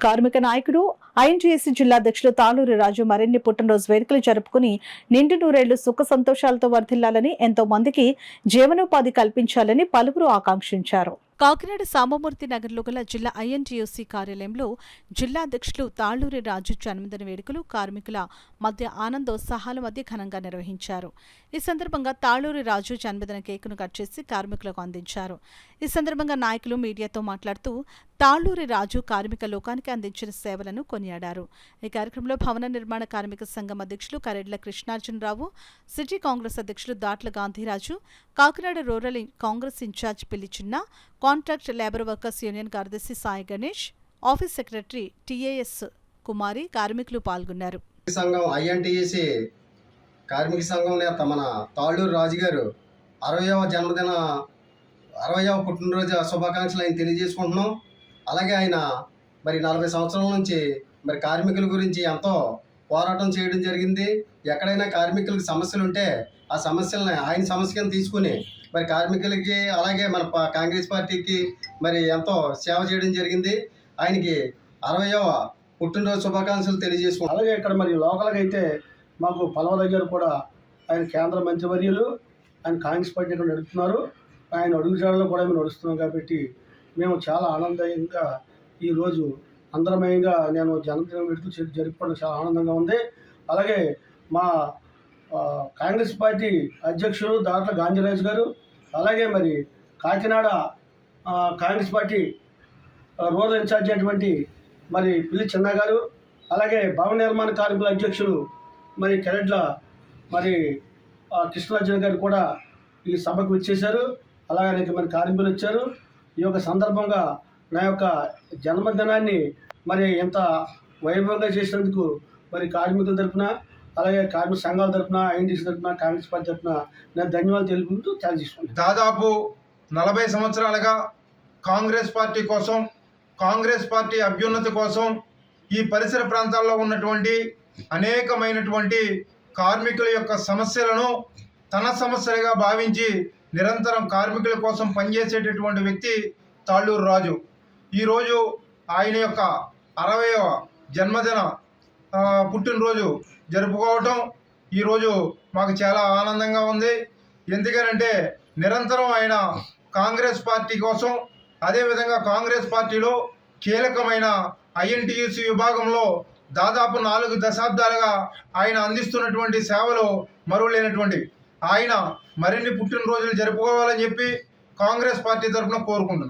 కార్మిక నాయకుడు ఐఎన్టీయూసీ జిల్లా అధ్యక్షుడు తాళూరి రాజు మరిన్ని పుట్టినరోజు వేడుకలు జరుపుకుని నిండు నూరేళ్లు సుఖ సంతోషాలతో వర్ధిల్లాలని, ఎంతో మందికి జీవనోపాధి కల్పించాలని పలువురు ఆకాంక్షించారు. కాకినాడ సామమూర్తి నగర్లో గల జిల్లా ఐఎన్టీయూసీ కార్యాలయంలో జిల్లా అధ్యక్షులు తాళూరి రాజు జన్మదిన వేడుకలు కార్మికుల మధ్య ఆనందోత్సాహాల మధ్య ఘనంగా నిర్వహించారు. ఈ సందర్భంగా తాళూరి రాజు జన్మదిన కేకును కట్ చేసి కార్మికులకు అందించారు. ఈ సందర్భంగా నాయకులు మీడియాతో మాట్లాడుతూ తాళూరి రాజు కార్మిక లోకానికి అందించిన సేవలను కొనియాడారు. ఈ కార్యక్రమంలో భవన నిర్మాణ కార్మిక సంఘం అధ్యక్షులు కరెడ్ల కృష్ణార్జునరావు, సిటీ కాంగ్రెస్ అధ్యక్షులు Datla Gandhiraju, Kakinada rural Congress incharge Pillichinna, contract labour workers union కార్యదర్శి Sai Ganesh, office secretary T A S Kumari కార్మికులు పాల్గొన్నారు. ఐఎన్టీయూసీ కార్మిక సంఘం నేత మన తాళూరు రాజు గారు 60వ పుట్టినరోజు శుభాకాంక్షలు ఆయన తెలియజేసుకుంటున్నాం. అలాగే ఆయన మరి 40 సంవత్సరాల నుంచి మరి కార్మికుల గురించి ఎంతో పోరాటం చేయడం జరిగింది. ఎక్కడైనా కార్మికులకు సమస్యలు ఉంటే ఆ సమస్యలను ఆయన సమస్య కింద తీసుకుని మరి కార్మికులకి అలాగే మన కాంగ్రెస్ పార్టీకి మరి ఎంతో సేవ చేయడం జరిగింది. ఆయనకి 60వ పుట్టినరోజు శుభాకాంక్షలు తెలియజేసుకుంటాం. అలాగే ఇక్కడ మరి లోకల్గా అయితే మాకు పలవరాజు గారు కూడా ఆయన కేంద్ర మంత్రివర్యులు, ఆయన కాంగ్రెస్ పార్టీ ఇక్కడ నడుపుతున్నారు. ఆయన అడుగుజాడలో కూడా మేము నడుస్తున్నాం కాబట్టి మేము చాలా ఆనందంగా ఈరోజు అందరమయంగా నేను జన్మదినం పెడుతూ జరుపుకోవడం చాలా ఆనందంగా ఉంది. అలాగే మా కాంగ్రెస్ పార్టీ అధ్యక్షుడు దాట్ల గాంధీరాజు గారు, అలాగే మరి Kakinada Congress party rural incharge అయినటువంటి మరి పిల్లి చిన్న గారు, అలాగే భవన నిర్మాణ కార్మికుల అధ్యక్షుడు మరి కెరెడ్ల మరి కృష్ణార్జున గారు కూడా ఈ సభకు వచ్చేశారు. అలాగే మరి కార్మికులు వచ్చారు. ఈ యొక్క సందర్భంగా నా యొక్క జన్మదినాన్ని మరి ఎంత వైభవంగా చేసినందుకు మరి కార్మికుల తరఫున, అలాగే కార్మిక సంఘాల తరఫున, ఐఎన్టీసీ తరఫున, కాంగ్రెస్ పార్టీ తరఫున నేను ధన్యవాదాలు తెలుపుకుంటూ ఛాన్స్ తీసుకున్నాను. దాదాపు 40 సంవత్సరాలుగా కాంగ్రెస్ పార్టీ కోసం, కాంగ్రెస్ పార్టీ అభ్యున్నతి కోసం ఈ పరిసర ప్రాంతాల్లో ఉన్నటువంటి అనేకమైనటువంటి కార్మికుల యొక్క సమస్యలను తన సమస్యలుగా భావించి నిరంతరం కార్మికుల కోసం పనిచేసేటటువంటి వ్యక్తి తాళూరు రాజు. ఈరోజు ఆయన యొక్క 60వ జన్మదిన పుట్టినరోజు జరుపుకోవటం ఈరోజు మాకు చాలా ఆనందంగా ఉంది. ఎందుకనంటే నిరంతరం ఆయన కాంగ్రెస్ పార్టీ కోసం, అదేవిధంగా కాంగ్రెస్ పార్టీలో కీలకమైన ఐఎన్టీయూసీ విభాగంలో దాదాపు 4 దశాబ్దాలుగా ఆయన అందిస్తున్నటువంటి సేవలు మరువలేనటువంటి ఆయన మరిన్ని పుట్టినరోజులు జరుపుకోవాలని చెప్పి కాంగ్రెస్ పార్టీ తరఫున కోరుకుంటున్నాం.